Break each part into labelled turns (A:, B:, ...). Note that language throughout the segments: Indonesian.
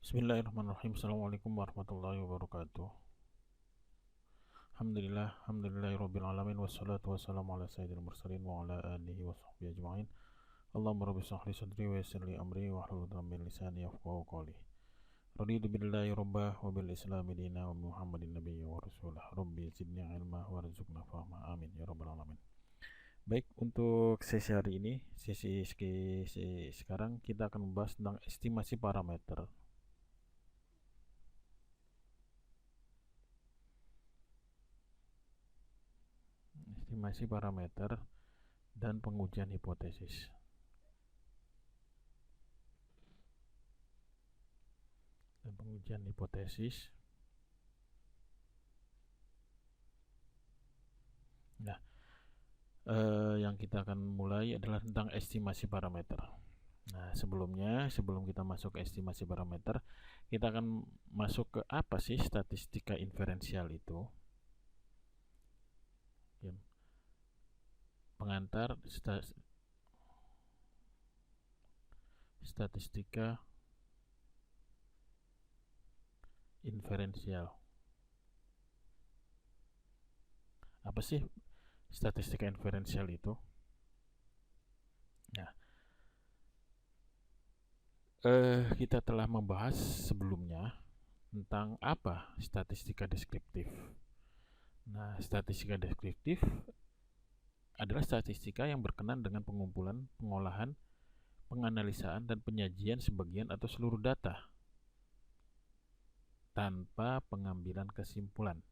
A: Bismillahirrahmanirrahim. Assalamualaikum warahmatullahi wabarakatuh. Alhamdulillahirabbil alamin wassalatu wassalamu ala sayyidil mursalin wa ala alihi washabbihi ajmain. Allahumma rabbi shrah li sadri wa yassir li amri wahlul 'uqdatam min lisani yafqahu qawli. Raditu billahi rabbah wa bil islami dina wa Muhammadin nabiyya wa rasulah. Rabbi zidni ilma warzuqna fahma. Amin ya rabbal alamin. Baik, untuk sesi hari ini, sesi sekarang kita akan membahas tentang estimasi parameter. Estimasi parameter dan pengujian hipotesis. Nah, yang kita akan mulai adalah tentang estimasi parameter. Nah, sebelum kita masuk ke estimasi parameter, kita akan masuk ke apa sih statistika inferensial itu. Pengantar statistika inferensial. Apa sih statistika inferensial itu? Nah, kita telah membahas sebelumnya tentang apa statistika deskriptif. Nah, statistika deskriptif adalah statistika yang berkenan dengan pengumpulan, pengolahan, penganalisaan, dan penyajian sebagian atau seluruh data tanpa pengambilan kesimpulan.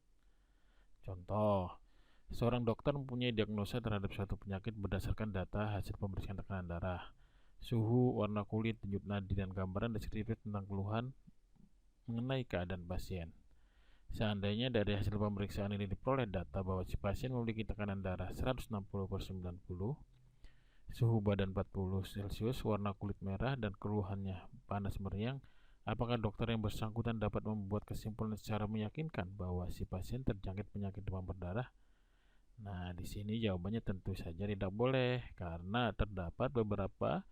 A: Contoh, seorang dokter mempunyai diagnosa terhadap suatu penyakit berdasarkan data hasil pemeriksaan tekanan darah, suhu, warna kulit, denyut nadi, dan gambaran deskriptif tentang keluhan mengenai keadaan pasien. Seandainya dari hasil pemeriksaan ini diperoleh data bahwa si pasien memiliki tekanan darah 160/90, suhu badan 40 Celcius, warna kulit merah, dan keluhannya panas meriang, apakah dokter yang bersangkutan dapat membuat kesimpulan secara meyakinkan bahwa si pasien terjangkit penyakit demam berdarah? Nah, di sini jawabannya tentu saja tidak boleh, karena terdapat beberapa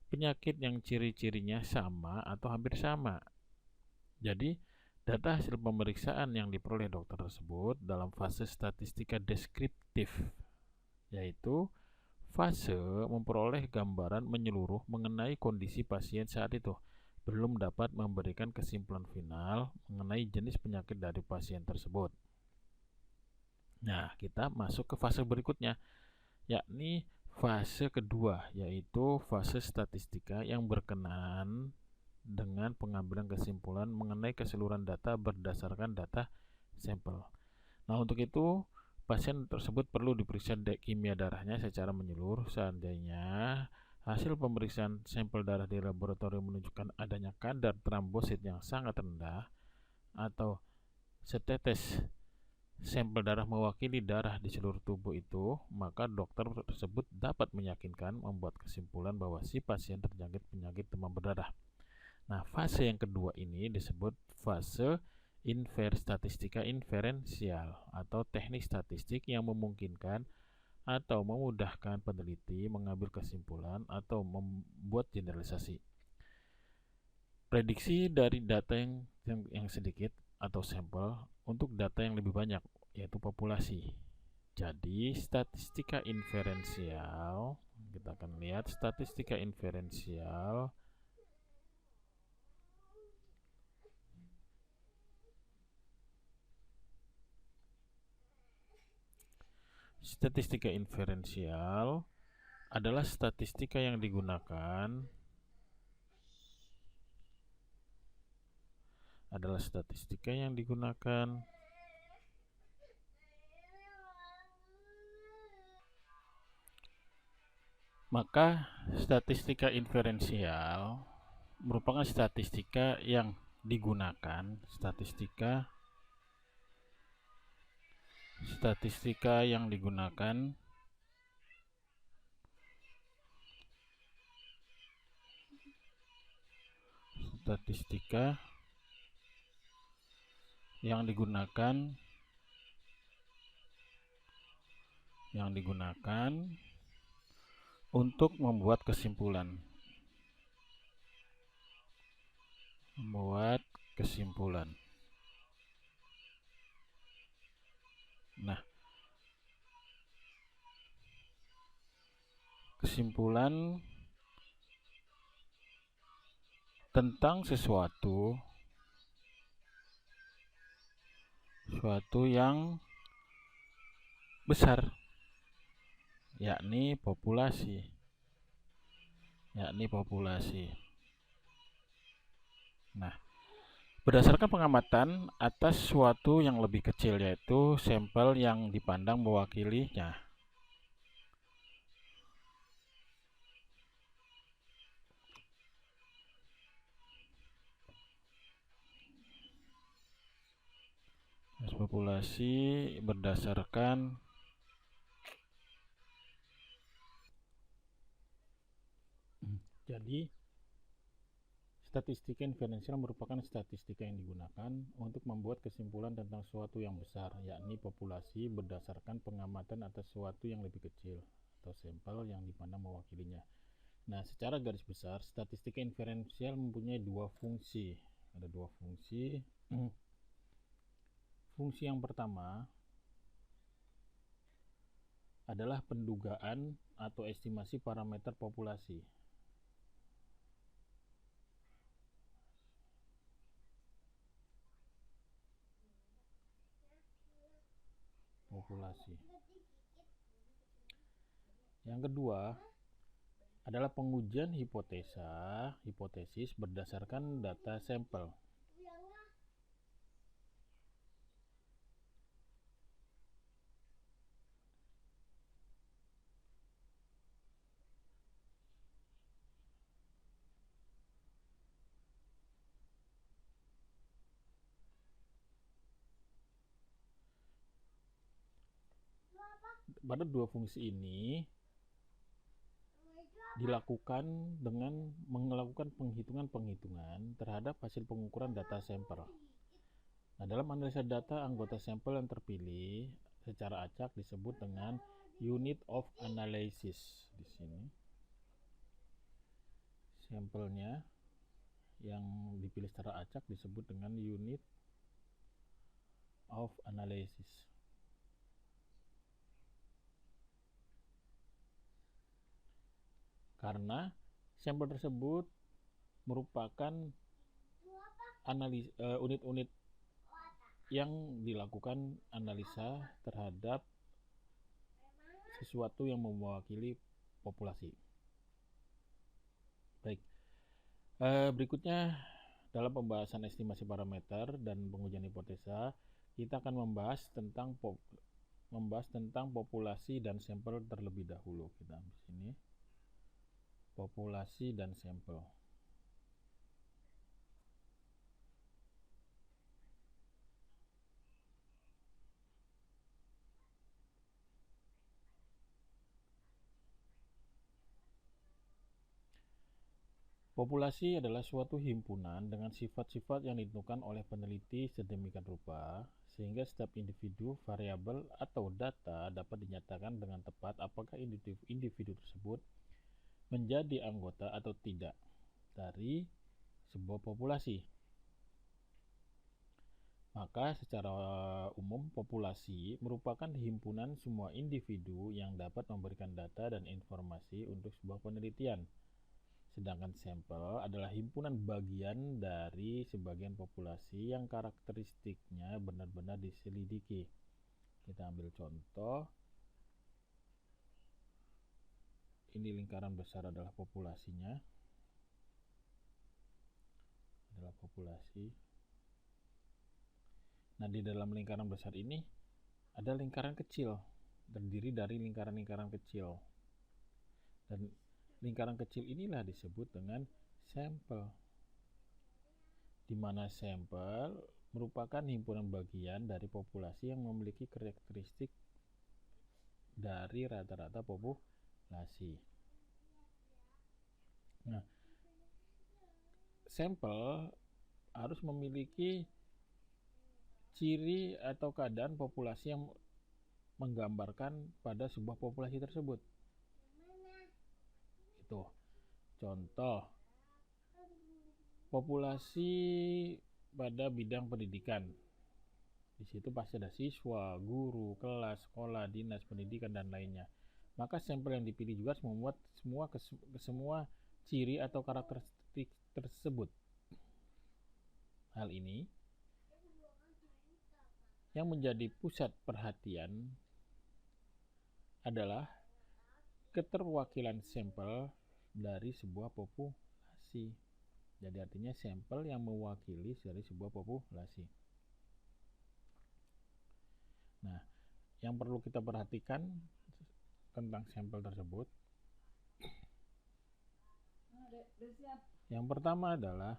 A: penyakit yang ciri-cirinya sama atau hampir sama. Jadi, data hasil pemeriksaan yang diperoleh dokter tersebut dalam fase statistika deskriptif, yaitu fase memperoleh gambaran menyeluruh mengenai kondisi pasien saat itu, belum dapat memberikan kesimpulan final mengenai jenis penyakit dari pasien tersebut. Nah, kita masuk ke fase berikutnya, yakni fase kedua, yaitu fase statistika yang berkenaan dengan pengambilan kesimpulan mengenai keseluruhan data berdasarkan data sampel. Nah, untuk itu pasien tersebut perlu diperiksa kimia darahnya secara menyeluruh. Seandainya hasil pemeriksaan sampel darah di laboratorium menunjukkan adanya kadar trombosit yang sangat rendah atau setetes sampel darah mewakili darah di seluruh tubuh itu, maka dokter tersebut dapat meyakinkan membuat kesimpulan bahwa si pasien terjangkit penyakit demam berdarah. Nah, fase yang kedua ini disebut fase statistika inferensial atau teknik statistik yang memungkinkan atau memudahkan peneliti mengambil kesimpulan atau membuat generalisasi. Prediksi dari data yang sedikit atau sampel untuk data yang lebih banyak, yaitu populasi. Jadi, statistika inferensial, kita akan lihat statistika inferensial adalah statistika yang digunakan maka statistika inferensial merupakan statistika yang digunakan untuk membuat kesimpulan kesimpulan. Nah, kesimpulan tentang sesuatu yang besar, yakni populasi. Nah, berdasarkan pengamatan atas suatu yang lebih kecil, yaitu sampel yang dipandang mewakilinya. Populasi berdasarkan jadi statistika inferensial merupakan statistika yang digunakan untuk membuat kesimpulan tentang suatu yang besar, yakni populasi berdasarkan pengamatan atas suatu yang lebih kecil atau sampel yang dipandang mewakilinya. Nah, secara garis besar, statistika inferensial mempunyai dua fungsi. Ada dua fungsi. Fungsi yang pertama adalah pendugaan atau estimasi parameter populasi. Yang kedua adalah pengujian hipotesis berdasarkan data sampel. Pada dua fungsi ini dilakukan dengan melakukan penghitungan terhadap hasil pengukuran data sampel. Nah, dalam analisa data anggota sampel yang terpilih secara acak disebut dengan unit of analysis. Di sini sampelnya yang dipilih secara acak disebut dengan unit of analysis. Karena sampel tersebut merupakan unit-unit yang dilakukan analisa terhadap sesuatu yang mewakili populasi. Baik, berikutnya dalam pembahasan estimasi parameter dan pengujian hipotesa, kita akan membahas tentang populasi dan sampel terlebih dahulu. Kita ambil sini populasi dan sampel. Populasi adalah suatu himpunan dengan sifat-sifat yang ditentukan oleh peneliti sedemikian rupa sehingga setiap individu, variabel, atau data dapat dinyatakan dengan tepat apakah individu tersebut menjadi anggota atau tidak dari sebuah populasi. Maka secara umum populasi merupakan himpunan semua individu yang dapat memberikan data dan informasi untuk sebuah penelitian. Sedangkan sampel adalah himpunan bagian dari sebagian populasi yang karakteristiknya benar-benar diselidiki. Kita ambil contoh. Ini lingkaran besar adalah populasinya. Adalah populasi. Nah, di dalam lingkaran besar ini ada lingkaran kecil, terdiri dari lingkaran-lingkaran kecil. Dan lingkaran kecil inilah disebut dengan sampel, di mana sampel merupakan himpunan bagian dari populasi yang memiliki karakteristik dari rata-rata populasi. Nah, sampel harus memiliki ciri atau keadaan populasi yang menggambarkan pada sebuah populasi tersebut. Itu contoh populasi pada bidang pendidikan. Di situ pasti ada siswa, guru, kelas, sekolah, dinas pendidikan, dan lainnya. Maka sampel yang dipilih juga harus memuat semua ciri atau karakteristik tersebut. Hal ini yang menjadi pusat perhatian adalah keterwakilan sampel dari sebuah populasi. Jadi artinya sampel yang mewakili dari sebuah populasi. Nah, yang perlu kita perhatikan tentang sampel tersebut, yang pertama adalah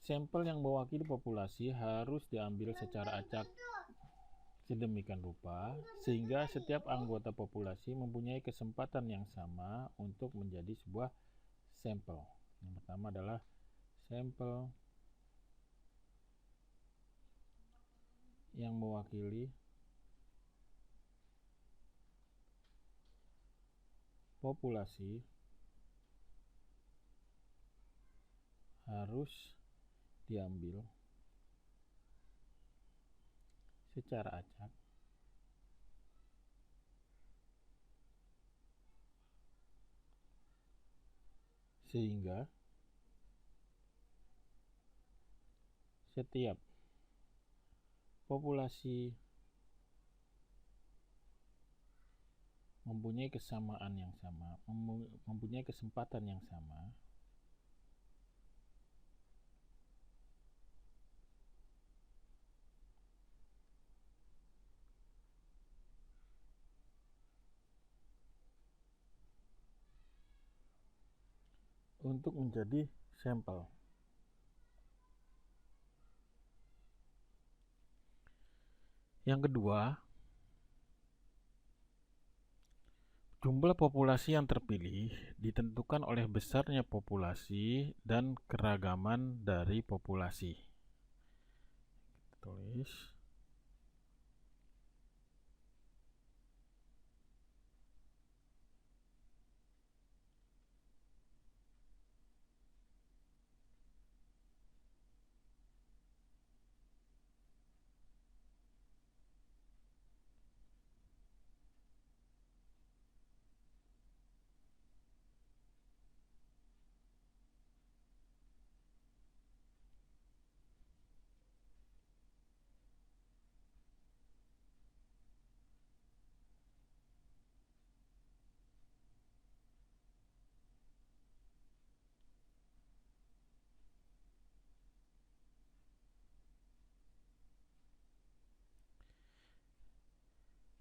A: sampel yang mewakili populasi harus diambil secara acak sedemikian rupa sehingga setiap anggota populasi mempunyai kesempatan yang sama untuk menjadi sebuah sampel. Yang pertama adalah sampel yang mewakili populasi harus diambil secara acak sehingga setiap populasi mempunyai kesamaan yang sama, mempunyai kesempatan yang sama untuk menjadi sampel. Yang kedua, jumlah populasi yang terpilih ditentukan oleh besarnya populasi dan keragaman dari populasi. Tulis.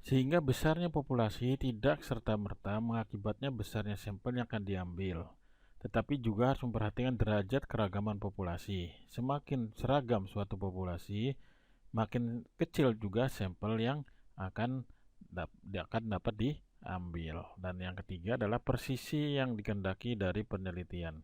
A: Sehingga besarnya populasi tidak serta-merta mengakibatnya besarnya sampel yang akan diambil, tetapi juga harus memperhatikan derajat keragaman populasi. Semakin seragam suatu populasi, makin kecil juga sampel yang akan dapat diambil. Dan yang ketiga adalah presisi yang dikehendaki dari penelitian.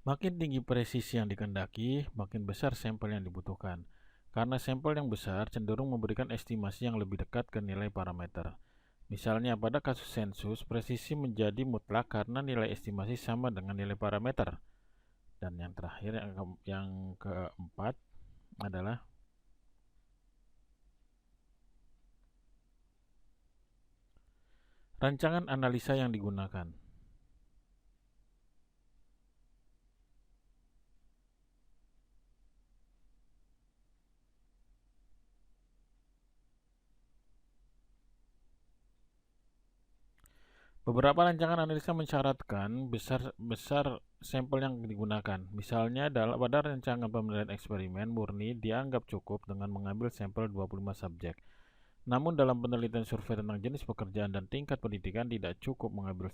A: Makin tinggi presisi yang dikehendaki, makin besar sampel yang dibutuhkan. Karena sampel yang besar cenderung memberikan estimasi yang lebih dekat ke nilai parameter. Misalnya pada kasus sensus, presisi menjadi mutlak karena nilai estimasi sama dengan nilai parameter. Dan yang terakhir, yang keempat adalah rancangan analisa yang digunakan. Beberapa rancangan analisa mensyaratkan besar sampel yang digunakan. Misalnya pada rancangan penilaian eksperimen murni dianggap cukup dengan mengambil sampel 25 subjek. Namun dalam penelitian survei tentang jenis pekerjaan dan tingkat pendidikan tidak cukup mengambil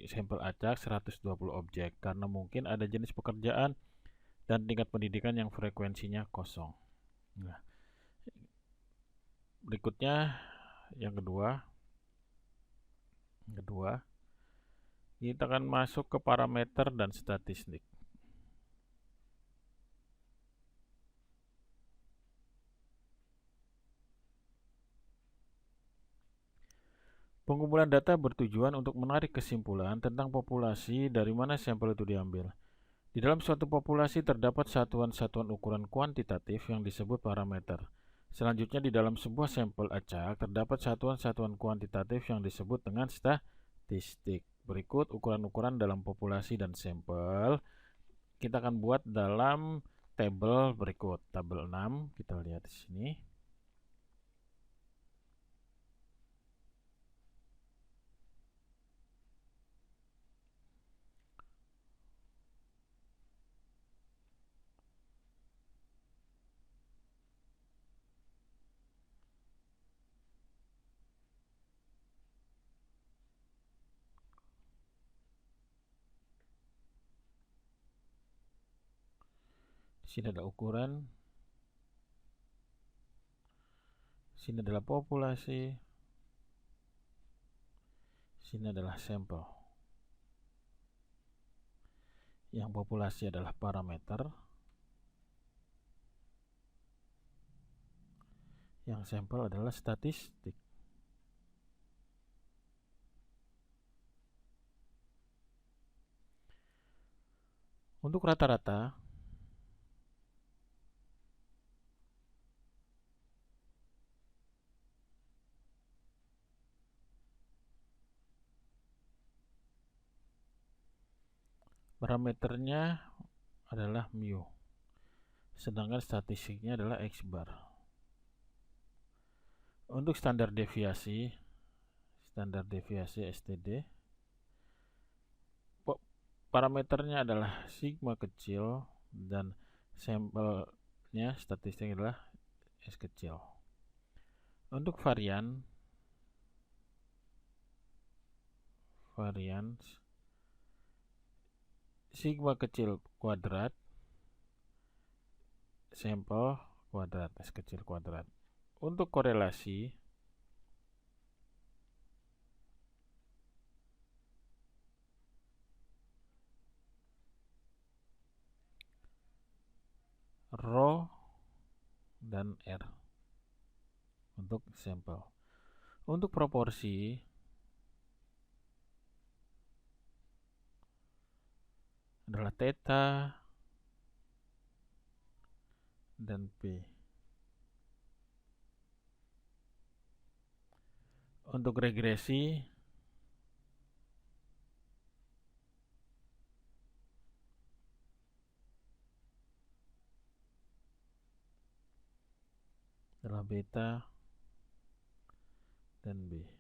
A: sampel acak 120 objek karena mungkin ada jenis pekerjaan dan tingkat pendidikan yang frekuensinya kosong. Nah, berikutnya yang kedua, kita akan masuk ke parameter dan statistik. Pengumpulan data bertujuan untuk menarik kesimpulan tentang populasi dari mana sampel itu diambil. Di dalam suatu populasi terdapat satuan-satuan ukuran kuantitatif yang disebut parameter. Selanjutnya, di dalam sebuah sampel acak terdapat satuan-satuan kuantitatif yang disebut dengan statistik. Berikut ukuran-ukuran dalam populasi dan sampel kita akan buat dalam tabel berikut. Tabel 6, kita lihat di sini. Di sini ada ukuran, di sini adalah populasi, di sini adalah sampel. Yang populasi adalah parameter, yang sampel adalah statistik. Untuk rata-rata, parameternya adalah mu, sedangkan statistiknya adalah x bar. Untuk standar deviasi STD, parameternya adalah sigma kecil dan sampelnya statistik adalah S kecil. Untuk varians sigma kecil kuadrat, sampel kuadrat, S kecil kuadrat. Untuk korelasi, rho dan R untuk sampel. Untuk proporsi adalah theta dan P. Untuk regresi adalah beta dan B.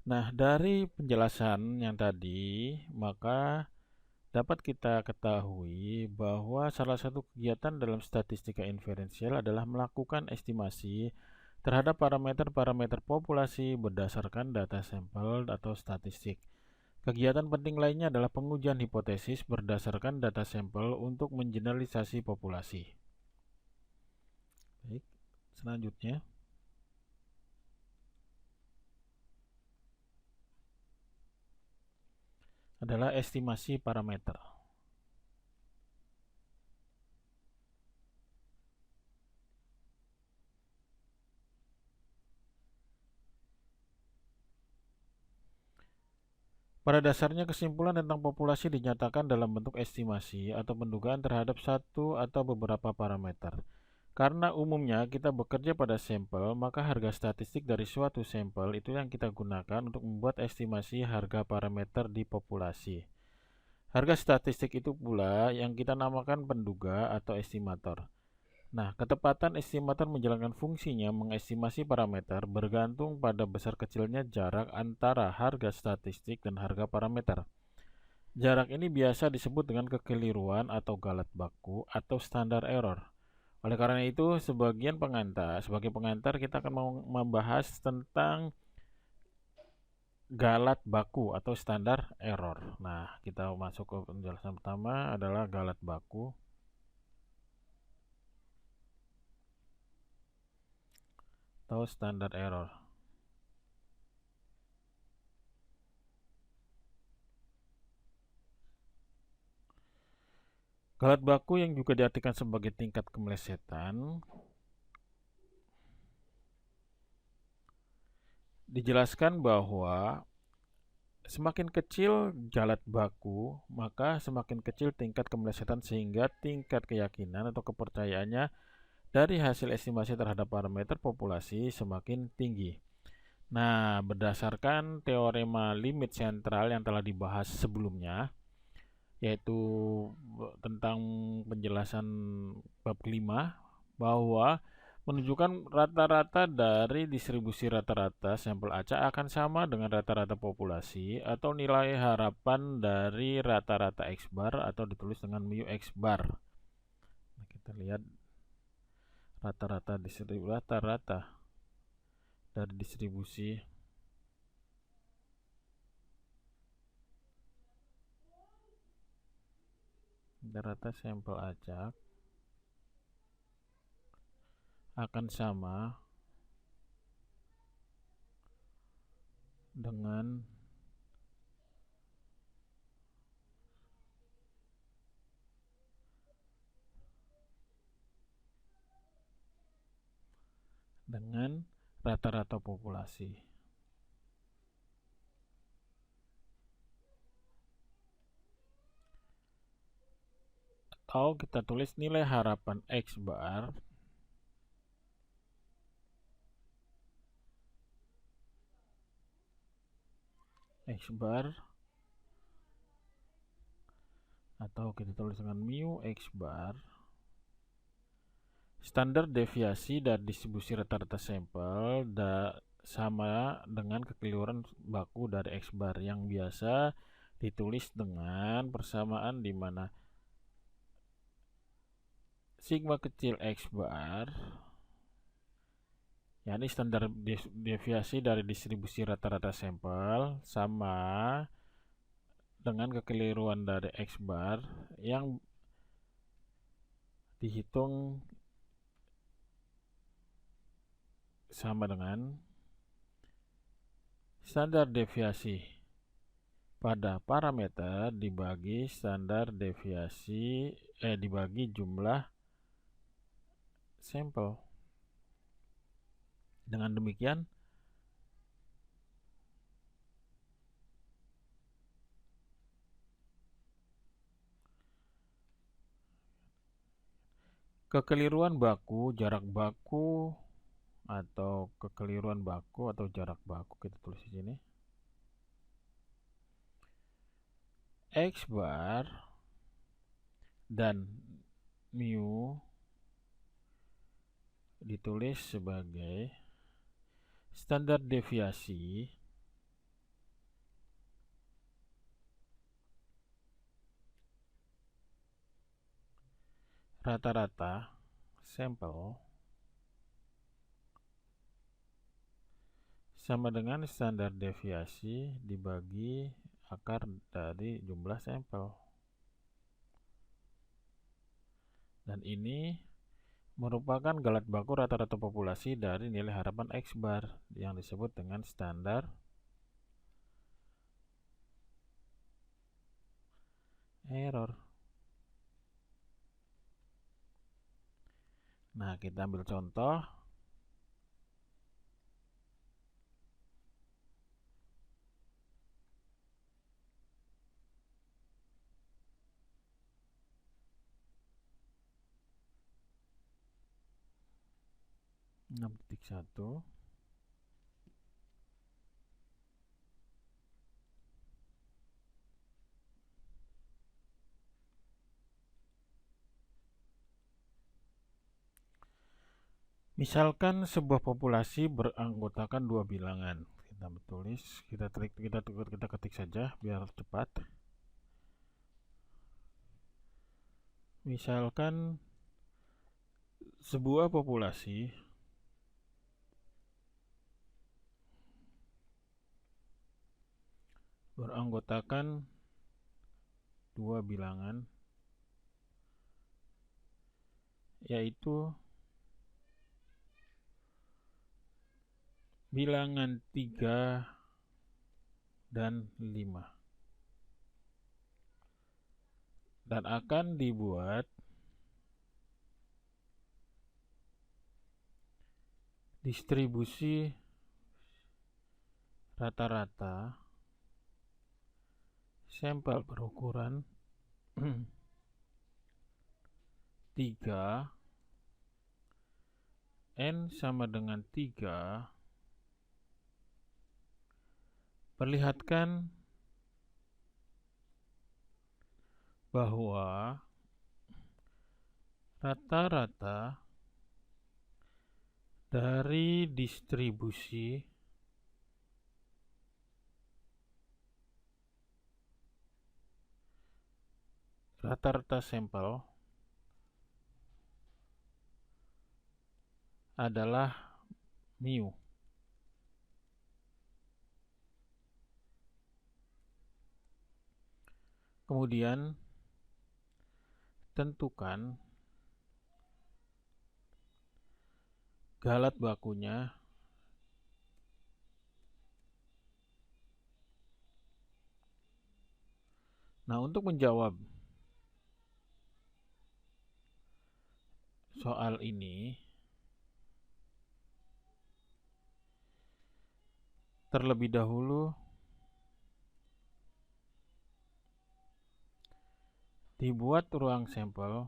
A: Nah, dari penjelasan yang tadi, maka dapat kita ketahui bahwa salah satu kegiatan dalam statistika inferensial adalah melakukan estimasi terhadap parameter-parameter populasi berdasarkan data sampel atau statistik. Kegiatan penting lainnya adalah pengujian hipotesis berdasarkan data sampel untuk mengeneralisasi populasi. Baik, selanjutnya adalah estimasi parameter. Pada dasarnya, kesimpulan tentang populasi dinyatakan dalam bentuk estimasi atau pendugaan terhadap satu atau beberapa parameter. Karena umumnya kita bekerja pada sampel, maka harga statistik dari suatu sampel itu yang kita gunakan untuk membuat estimasi harga parameter di populasi. Harga statistik itu pula yang kita namakan penduga atau estimator. Nah, ketepatan estimator menjalankan fungsinya mengestimasi parameter bergantung pada besar kecilnya jarak antara harga statistik dan harga parameter. Jarak ini biasa disebut dengan kekeliruan atau galat baku atau standar error. Oleh karena itu, sebagai pengantar kita akan membahas tentang galat baku atau standar error. Nah, kita masuk ke penjelasan pertama adalah galat baku. Atau standar error. Galat baku yang juga diartikan sebagai tingkat kemelesetan dijelaskan bahwa semakin kecil galat baku, maka semakin kecil tingkat kemelesetan sehingga tingkat keyakinan atau kepercayaannya dari hasil estimasi terhadap parameter populasi semakin tinggi. Nah, berdasarkan teorema limit sentral yang telah dibahas sebelumnya, yaitu tentang penjelasan bab kelima, bahwa menunjukkan rata-rata dari distribusi rata-rata sampel acak akan sama dengan rata-rata populasi atau nilai harapan dari rata-rata X bar atau ditulis dengan mu X bar. Nah, kita lihat rata-rata dari distribusi rata sampel acak akan sama dengan rata-rata populasi. Atau kita tulis nilai harapan X bar atau kita tulis dengan mu X bar standar deviasi dari distribusi rata-rata sampel sama dengan kekeliruan baku dari X bar yang biasa ditulis dengan persamaan di mana sigma kecil X bar yakni standar deviasi dari distribusi rata-rata sampel sama dengan kekeliruan dari X bar yang dihitung sama dengan standar deviasi pada parameter dibagi standar deviasi dibagi jumlah sampel. Dengan demikian kekeliruan baku, jarak baku atau kekeliruan baku atau jarak baku kita tulis di sini. X bar dan mu ditulis sebagai standar deviasi rata-rata sampel sama dengan standar deviasi dibagi akar dari jumlah sampel. Dan ini merupakan galat baku rata-rata populasi dari nilai harapan X bar yang disebut dengan standar error. Nah, kita ambil contoh. Enam titik satu. Misalkan sebuah populasi beranggotakan dua bilangan. Kita tulis, kita ketik saja biar cepat. Misalkan sebuah populasi beranggotakan dua bilangan, yaitu bilangan 3 dan 5, dan akan dibuat distribusi rata-rata sampel berukuran 3, N sama dengan 3, perlihatkan bahwa rata-rata dari distribusi rata-rata sampel adalah mu. Kemudian tentukan galat bakunya Nah, untuk menjawab soal ini, terlebih dahulu dibuat ruang sampel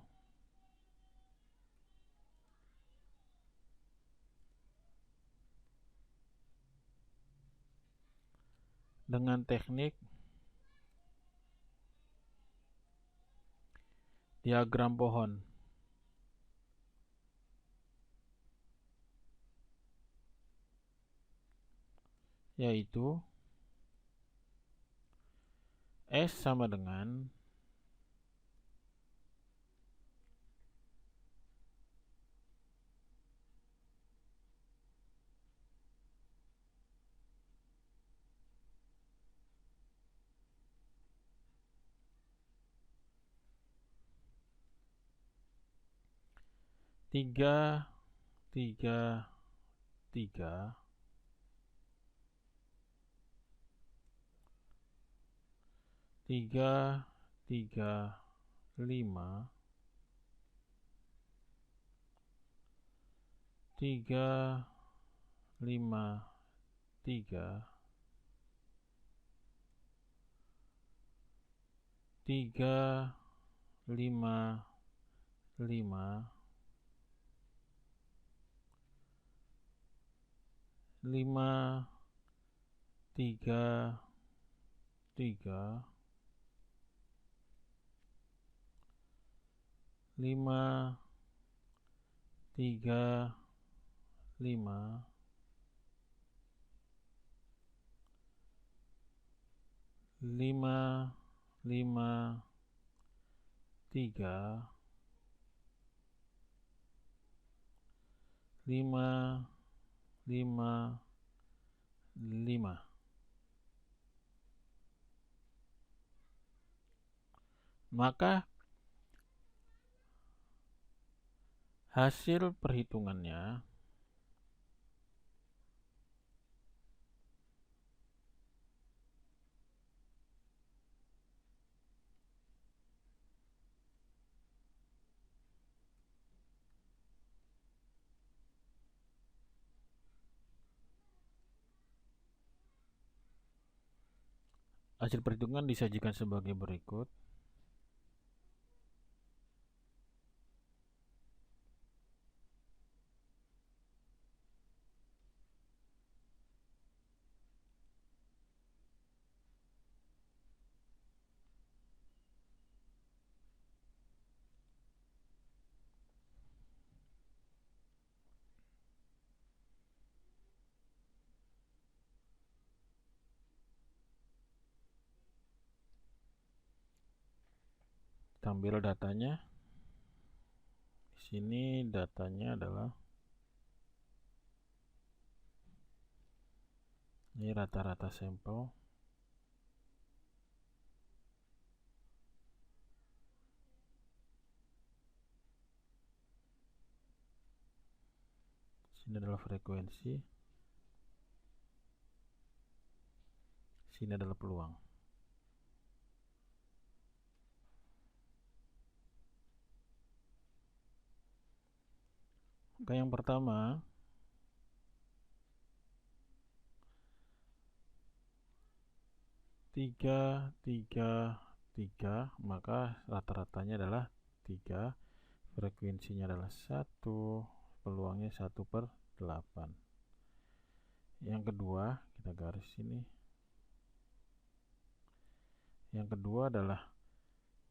A: dengan teknik diagram pohon. Yaitu S sama dengan tiga, tiga, tiga, tiga, tiga, lima, tiga, lima, tiga, tiga, lima, lima, lima, tiga, tiga, lima, tiga, lima, lima, lima, tiga, lima, lima, lima. Maka hasil perhitungannya disajikan sebagai berikut. Kita ambil datanya. Di sini datanya adalah ini rata-rata sampel. Sini adalah frekuensi. Sini adalah peluang. Maka yang pertama, tiga, maka rata-ratanya adalah 3, frekuensinya adalah 1, peluangnya 1/8. Yang kedua, kita garis ini. Yang kedua adalah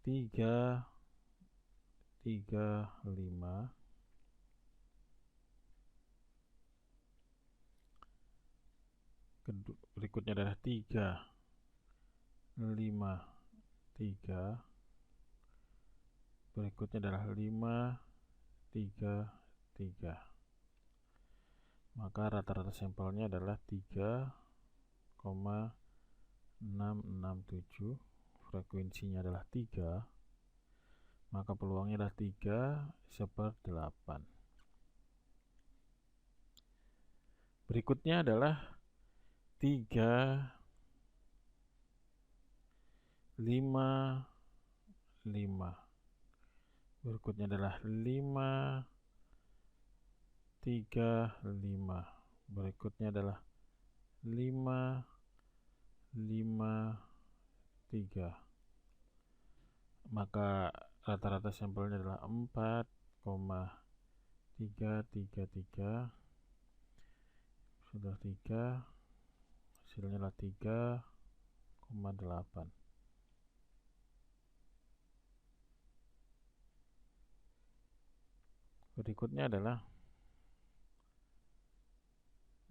A: 3, 5. Berikutnya adalah 3, 5, 3. Berikutnya adalah 5, 3. Maka rata-rata sampelnya adalah 3,667. Frekuensinya adalah 3. Maka peluangnya adalah 3/8. Berikutnya adalah 3, 5, 5. Berikutnya adalah 5, 3, 5. Berikutnya adalah 5, 5, 3. Maka rata-rata sampelnya adalah 4,333. Sudah 3, hasilnya adalah 3,8. Berikutnya adalah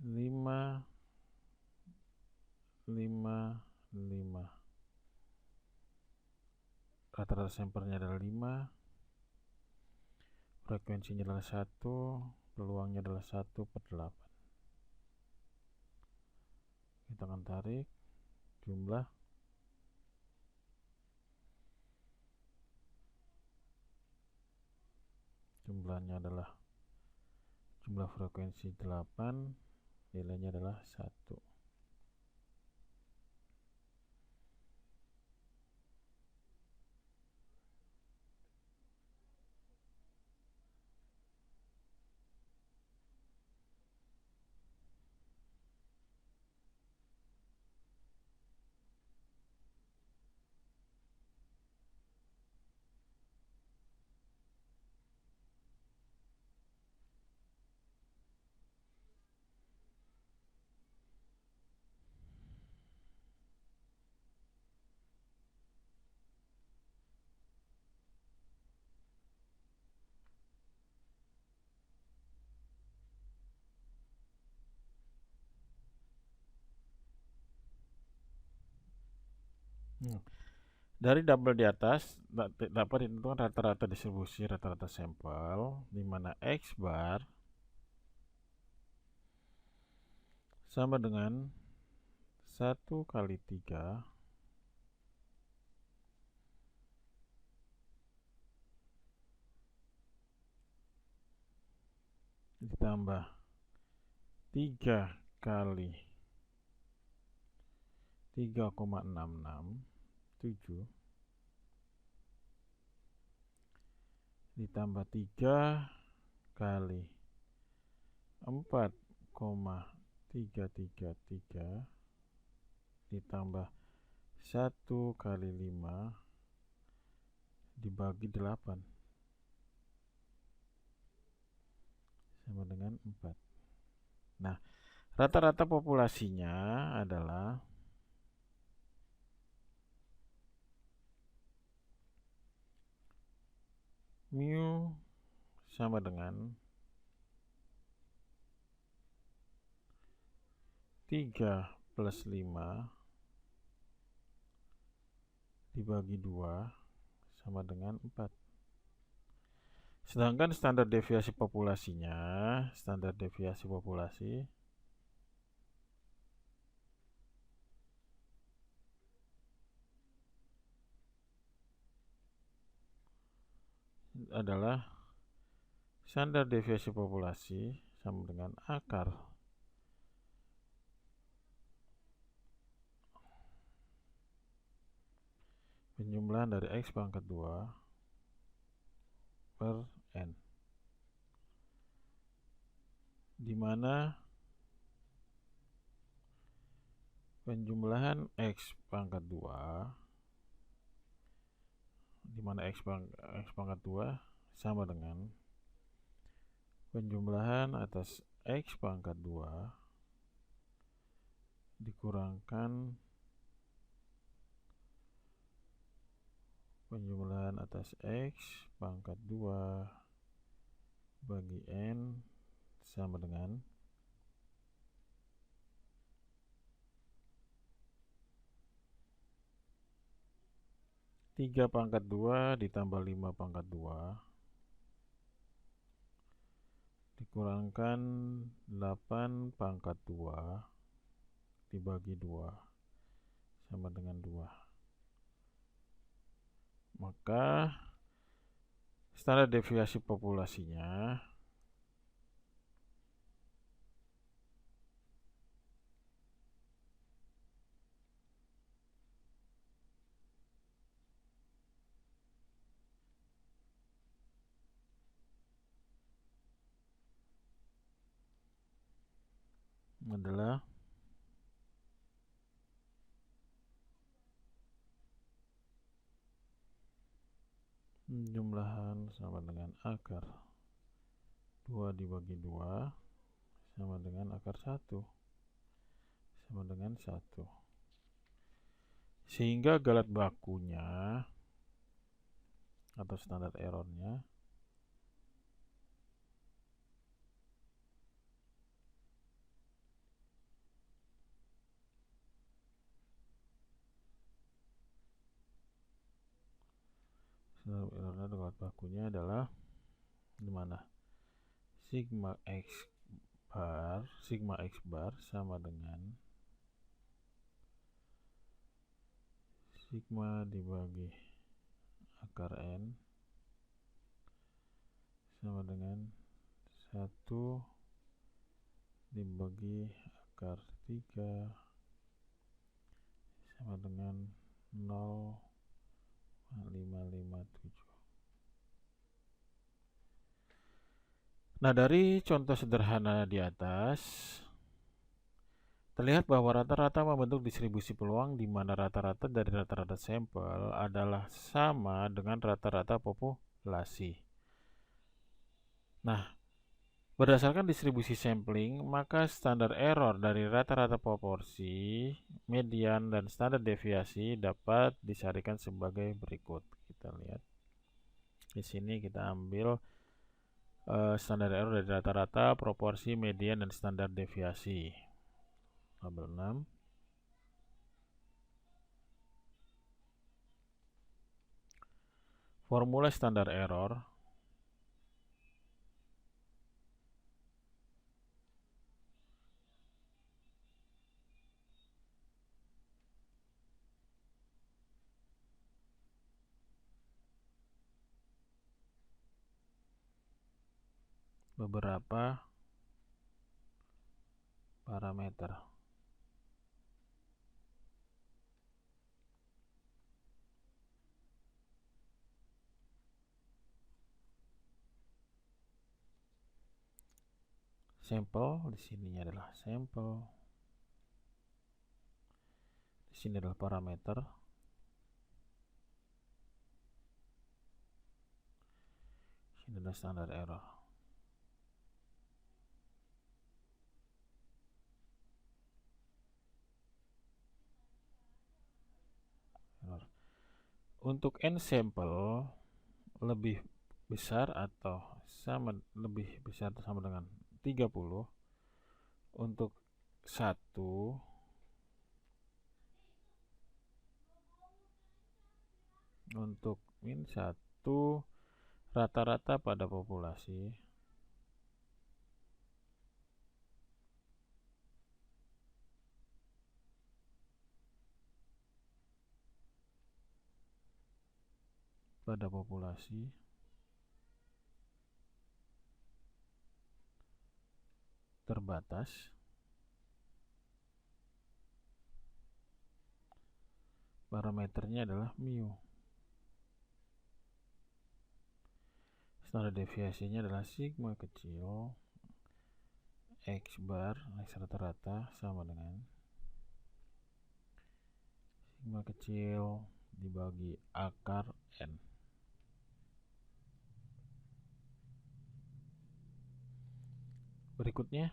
A: 5, 5, 5. Rata-rata sampelnya adalah 5, frekuensinya adalah 1, peluangnya adalah 1/8. Kita akan tarik jumlah. Jumlahnya adalah jumlah frekuensi 8, nilainya adalah 1. Dari tabel di atas dapat ditentukan rata-rata distribusi, rata-rata sampel, di mana X bar sama dengan 1 kali 3 ditambah 3 kali 3,667 ditambah 3 kali 4,333 ditambah 1 kali 5 dibagi 8 sama dengan 4. Nah, rata-rata populasinya adalah mu sama dengan 3 plus 5 dibagi 2 sama dengan 4. Sedangkan standar deviasi populasinya, standar deviasi populasi adalah standar deviasi populasi sama dengan akar penjumlahan dari X pangkat 2 per N, di mana penjumlahan X pangkat 2 X pangkat 2 sama dengan penjumlahan atas X pangkat 2 dikurangkan penjumlahan atas X pangkat 2 bagi N sama dengan 3 pangkat 2 ditambah 5 pangkat 2 dikurangkan 8 pangkat 2 dibagi 2 sama dengan 2. Maka standar deviasi populasinya adalah jumlahan sama dengan akar 2 dibagi 2 sama dengan akar 1 sama dengan 1. Sehingga galat bakunya atau standar errornya galat bakunya adalah di mana sigma x bar sama dengan sigma dibagi akar N sama dengan 1 dibagi akar 3 sama dengan 0,557. Nah, dari contoh sederhana di atas terlihat bahwa rata-rata membentuk distribusi peluang di mana rata-rata dari rata-rata sampel adalah sama dengan rata-rata populasi. Nah, berdasarkan distribusi sampling, maka standar error dari rata-rata proporsi, median, dan standar deviasi dapat disarikan sebagai berikut. Kita lihat di sini, kita ambil standar error dari rata-rata, proporsi, median, dan standar deviasi. Tabel 6. Formula standar error beberapa parameter. Sampel di sini adalah sampel. Di sini adalah parameter. Di sini adalah standar error. Untuk n sampel lebih besar atau lebih besar atau sama dengan 30, untuk 1 untuk min 1 rata-rata pada populasi terbatas parameternya adalah mu. Standar deviasinya adalah sigma kecil X bar X rata-rata sama dengan sigma kecil dibagi akar N. Berikutnya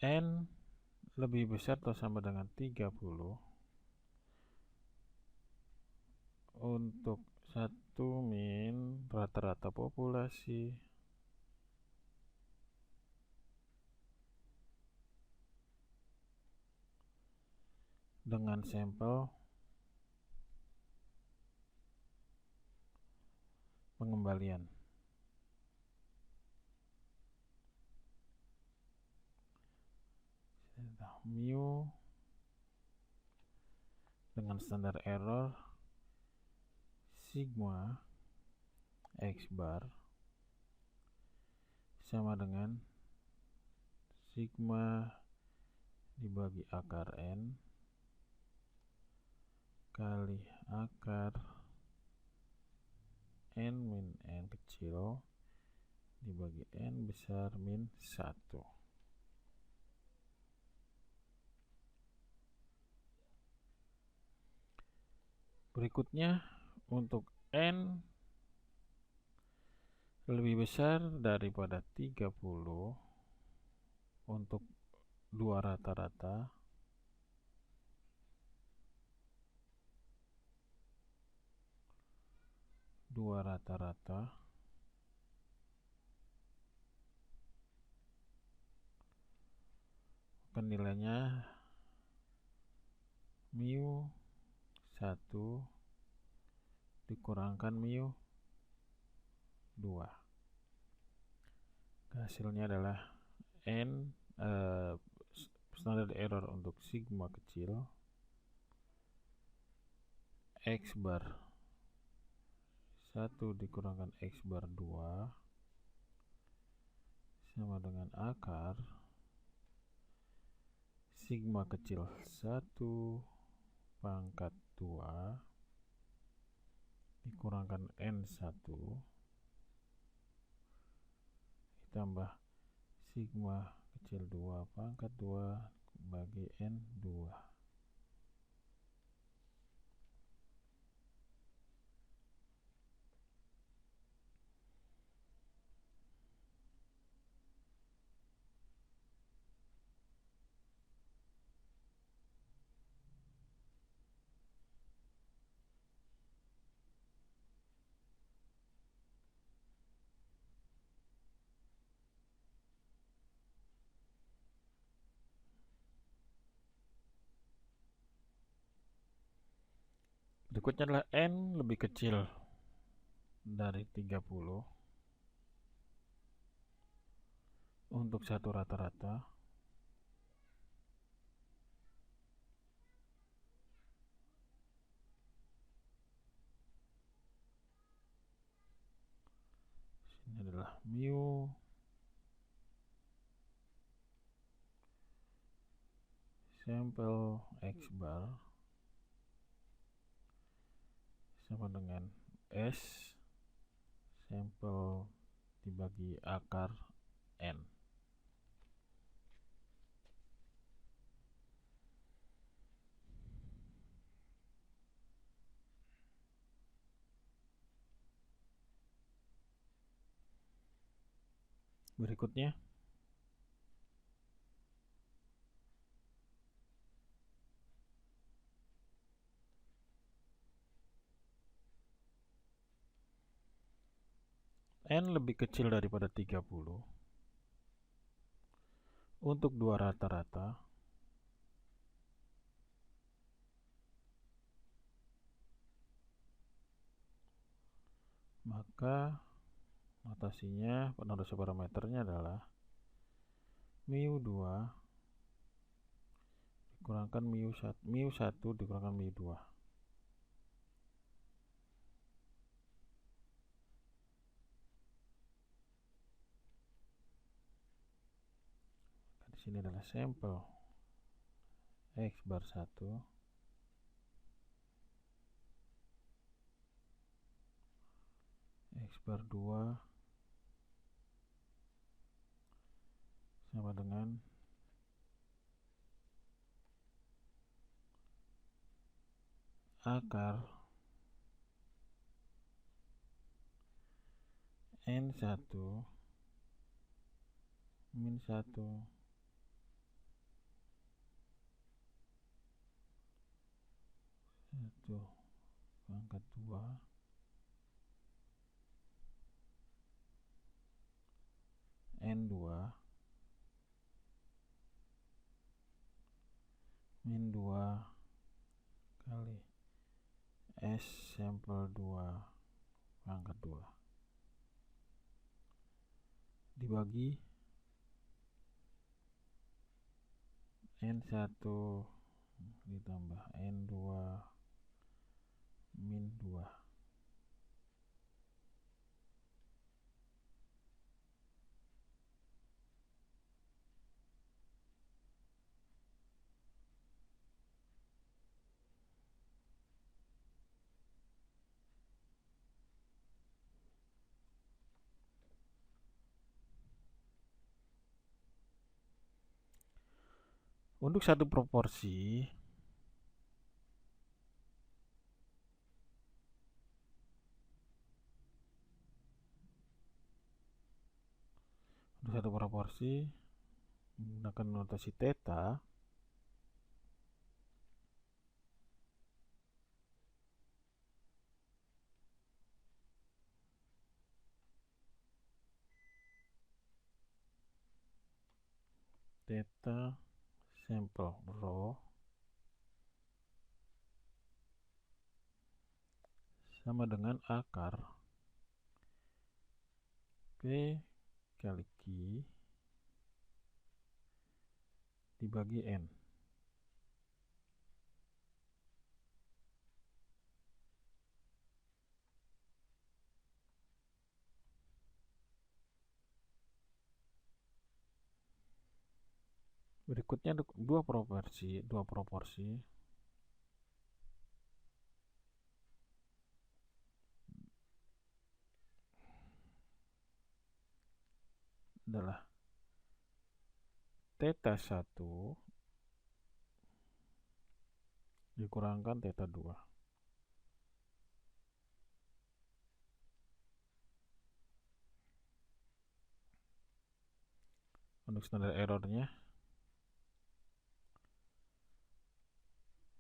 A: N lebih besar atau sama dengan 30 untuk 1 min rata-rata populasi dengan sampel pengembalian. Mu dengan standar error sigma X bar sama dengan sigma dibagi akar N kali akar N min N kecil dibagi N besar min 1. Berikutnya untuk N lebih besar daripada 30 untuk 2 rata-rata nilainya mu 1 dikurangkan mu 2. Hasilnya adalah standar error untuk sigma kecil X bar 1 dikurangkan X bar 2 sama dengan akar sigma kecil 1 pangkat 2 dikurangkan N1 ditambah sigma kecil 2 pangkat 2 bagi N2. Berikutnya adalah N lebih kecil dari 30 untuk 1 rata-rata mu sampel X bar sama dengan S sampel dibagi akar N. Berikutnya, N lebih kecil daripada 30 untuk dua rata-rata, maka notasinya penurusan parameternya adalah mu2 dikurangkan mu1 dikurangkan mu2. Di sini adalah sampel X bar 1 X bar 2 sama dengan akar N1 min 1 pangkat 2 N2 min 2 kali S sampel 2 pangkat 2 dibagi N1 ditambah N2 min 2. Untuk satu proporsi menggunakan notasi theta, sampel rho sama dengan akar P kali Q dibagi N. Berikutnya dua proporsi adalah theta 1 dikurangkan theta 2. Untuk standar errornya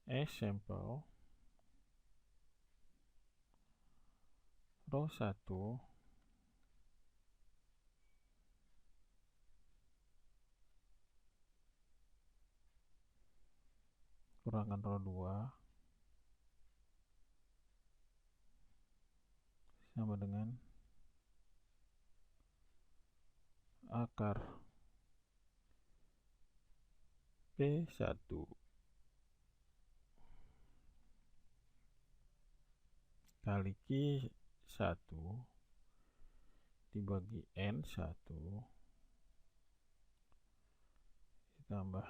A: S sampel rho 1 kurangkan rho 2 sama dengan akar P1 kali Q1 dibagi N1 ditambah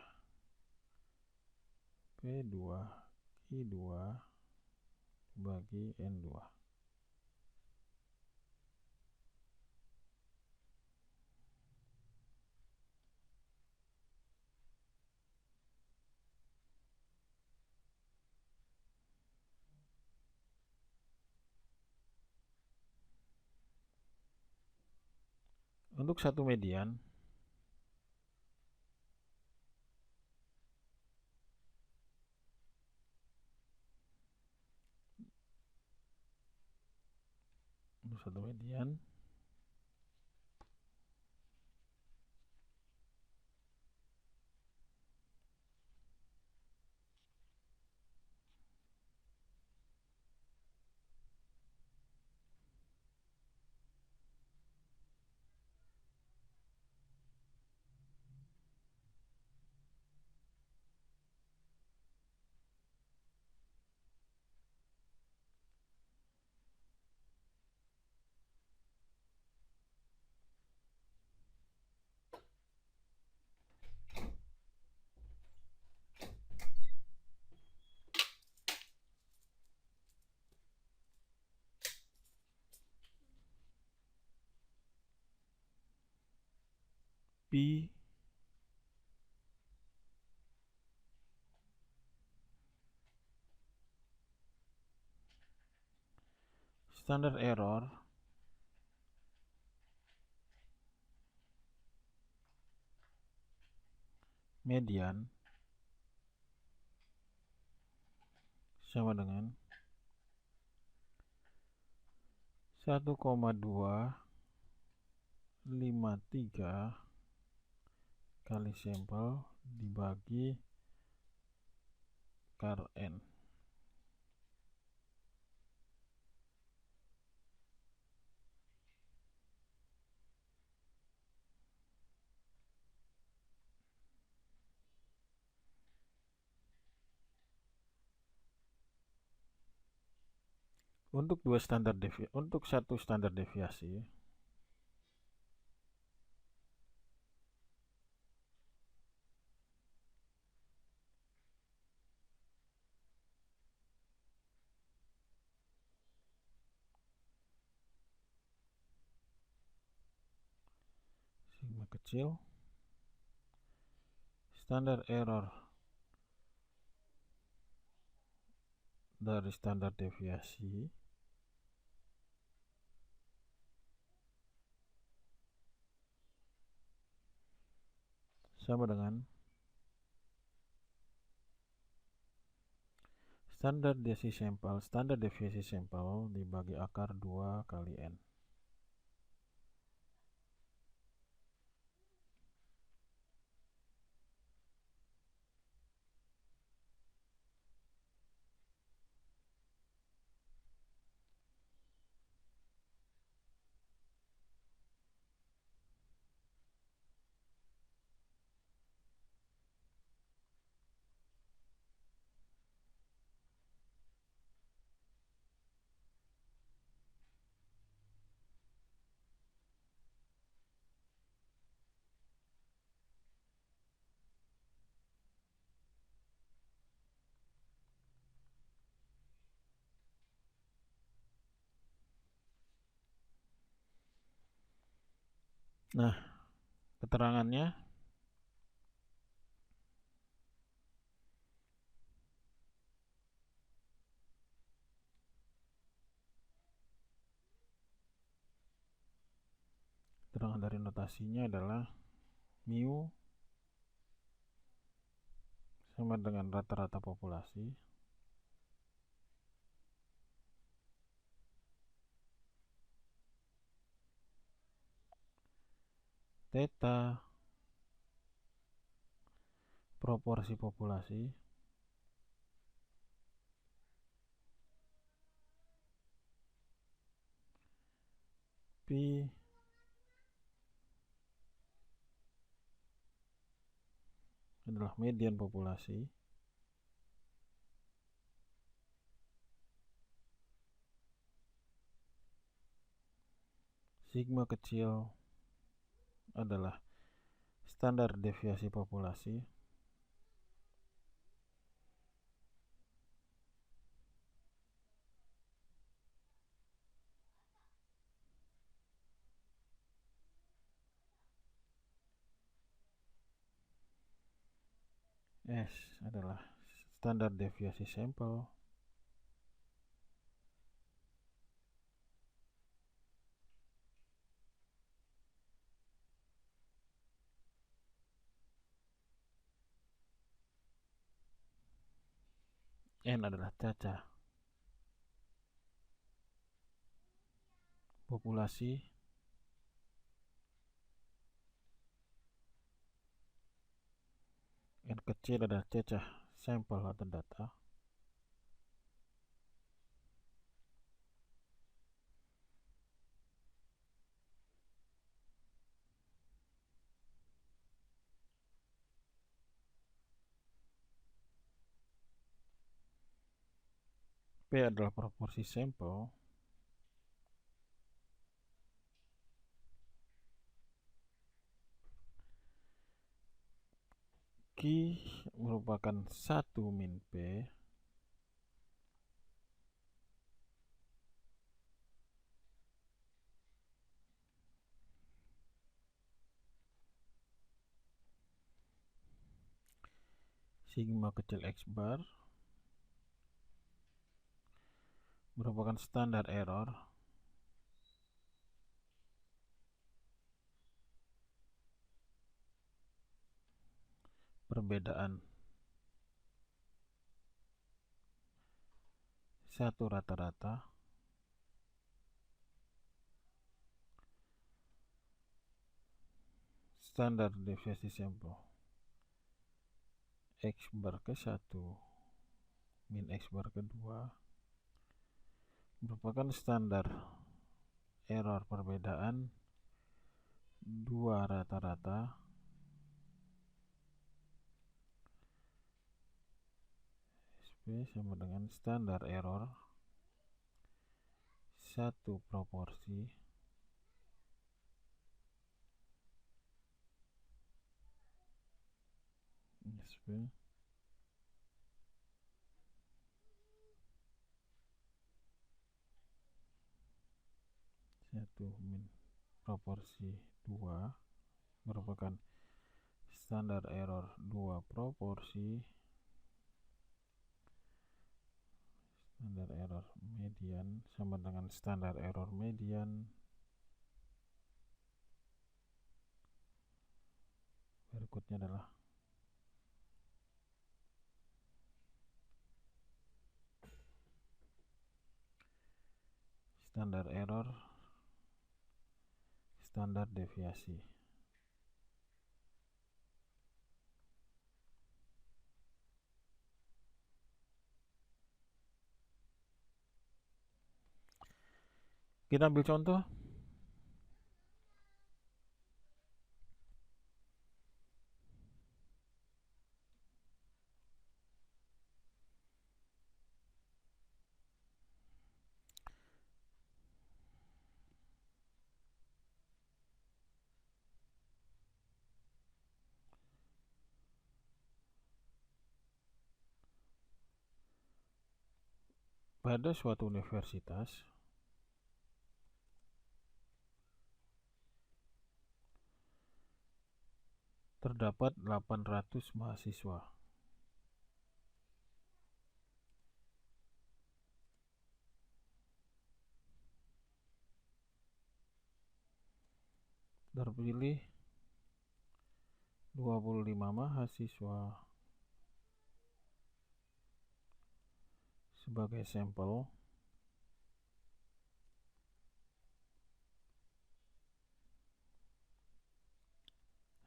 A: P2 Q2 dibagi N2. Untuk satu median, P standard error median sama dengan 1,253 kali sampel dibagi kar N. Untuk satu standar deviasi sigma kecil, standar error dari standar deviasi sama dengan standar deviasi sampel dibagi akar 2 kali N. Nah, keterangannya keterangan dari notasinya adalah mu sama dengan rata-rata populasi theta proporsi populasi Pi adalah median populasi Sigma kecil adalah standar deviasi populasi. S adalah standar deviasi sampel. N adalah cacah populasi. N kecil adalah cacah sampel atau data. P adalah proporsi sampel. Q merupakan 1 min P. Sigma kecil X bar merupakan standar error perbedaan satu rata-rata standar deviasi sampel X bar ke 1 min X bar ke 2 merupakan standar error perbedaan dua rata-rata SP sama dengan standar error satu proporsi SP satu min proporsi 2 merupakan standar error 2 proporsi standar error median sama dengan standar error median. Berikutnya adalah standar error standar deviasi. Kita ambil contoh. Pada suatu universitas terdapat 800 mahasiswa. Terpilih 25 mahasiswa sebagai sampel.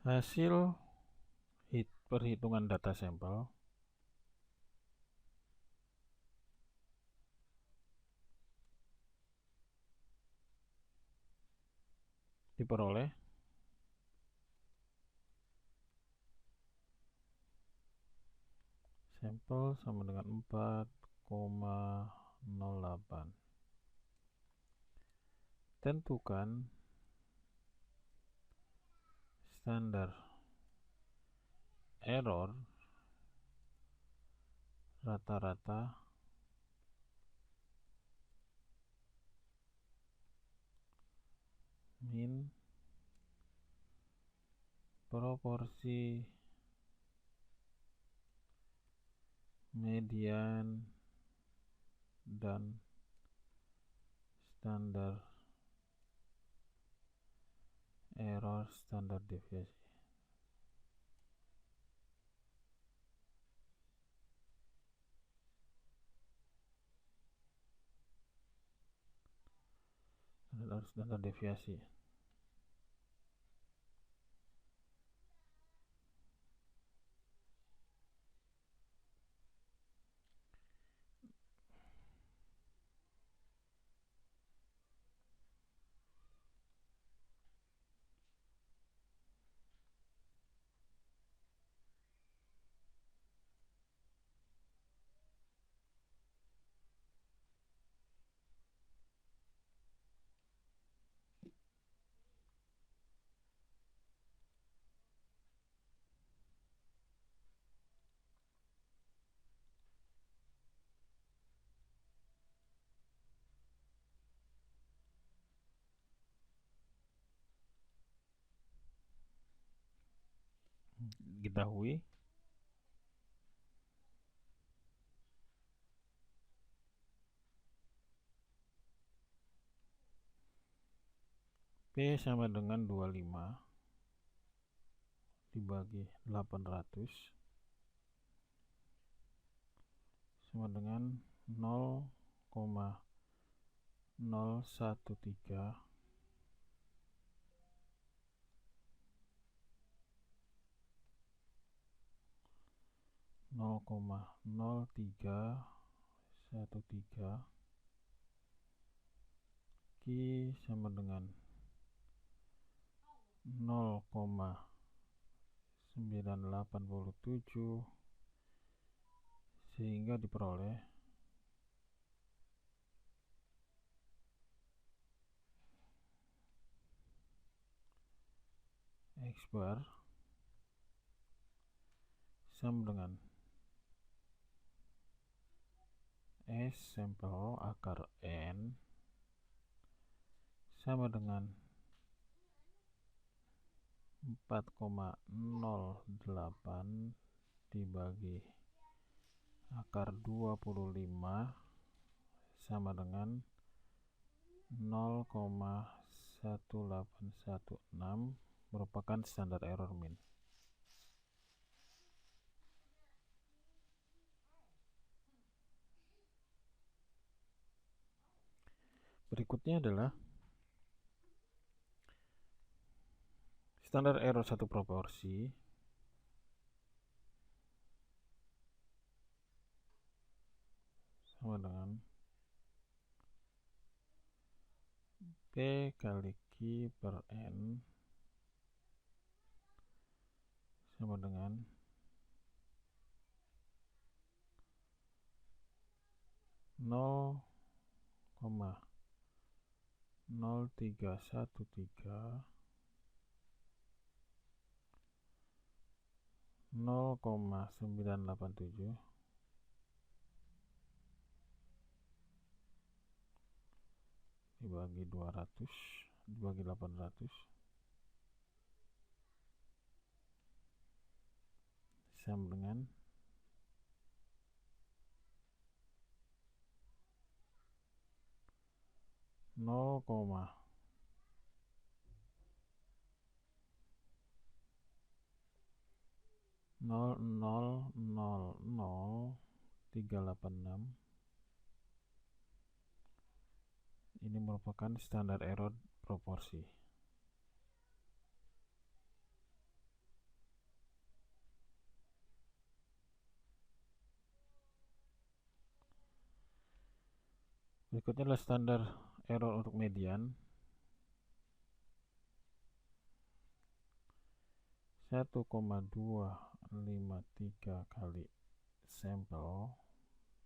A: Hasil perhitungan data sampel diperoleh sampel sama dengan 4,08. Tentukan standar error rata-rata min proporsi median dan standar error standar deviasi. Standar deviasi. Ketahui P sama dengan 25 dibagi 800 sama dengan 0,013 0,0313 Q sama dengan 0,987 sehingga diperoleh X bar sama dengan S sampel akar N sama dengan 4,08 dibagi akar 25 sama dengan 0,1816 merupakan standar error min. Berikutnya adalah standar error satu proporsi sama dengan P kali Q per N sama dengan 0,0313 0,987 dibagi 200 dibagi 800 sama dengan 0,0000386. Ini merupakan standar error proporsi. Berikutnya adalah standar error untuk median. 1,253 kali sampel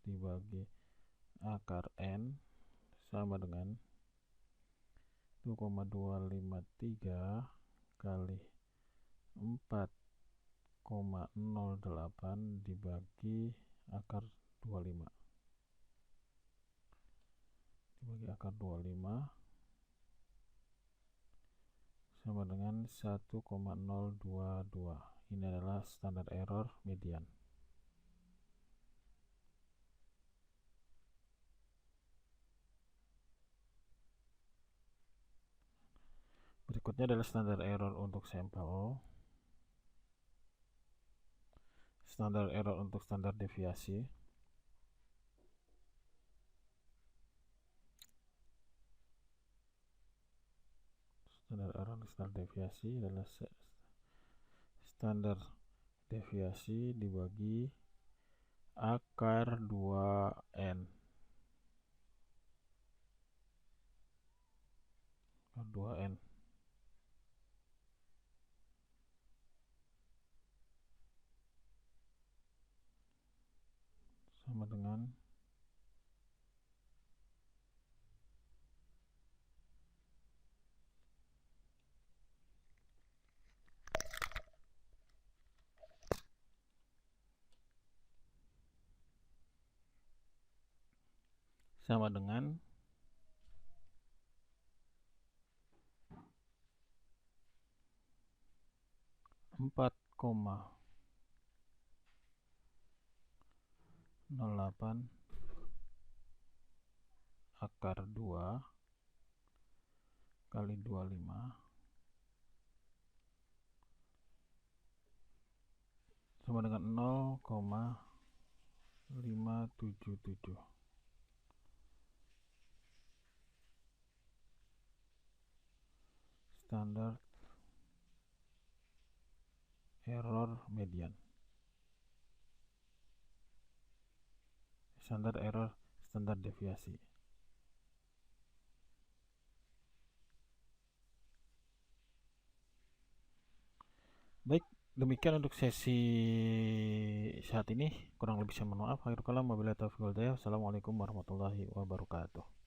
A: dibagi akar N sama dengan 2,253 kali 4,08 dibagi akar 25 sama dengan 1,022. Ini adalah standar error median. Berikutnya adalah standar error untuk sampel, standar error untuk standar deviasi, standar error untuk standar deviasi adalah standar deviasi dibagi akar 2n. Akar 2n sama dengan sama dengan 4,08 akar 2 kali 25 sama dengan 0,577. Standar error median. Standar error standar deviasi. Baik, demikian untuk sesi saat ini. Kurang lebih saya mohon maaf. Akhirul kalam, wabillahi taufiq wal hidayah. Wassalamualaikum warahmatullahi wabarakatuh.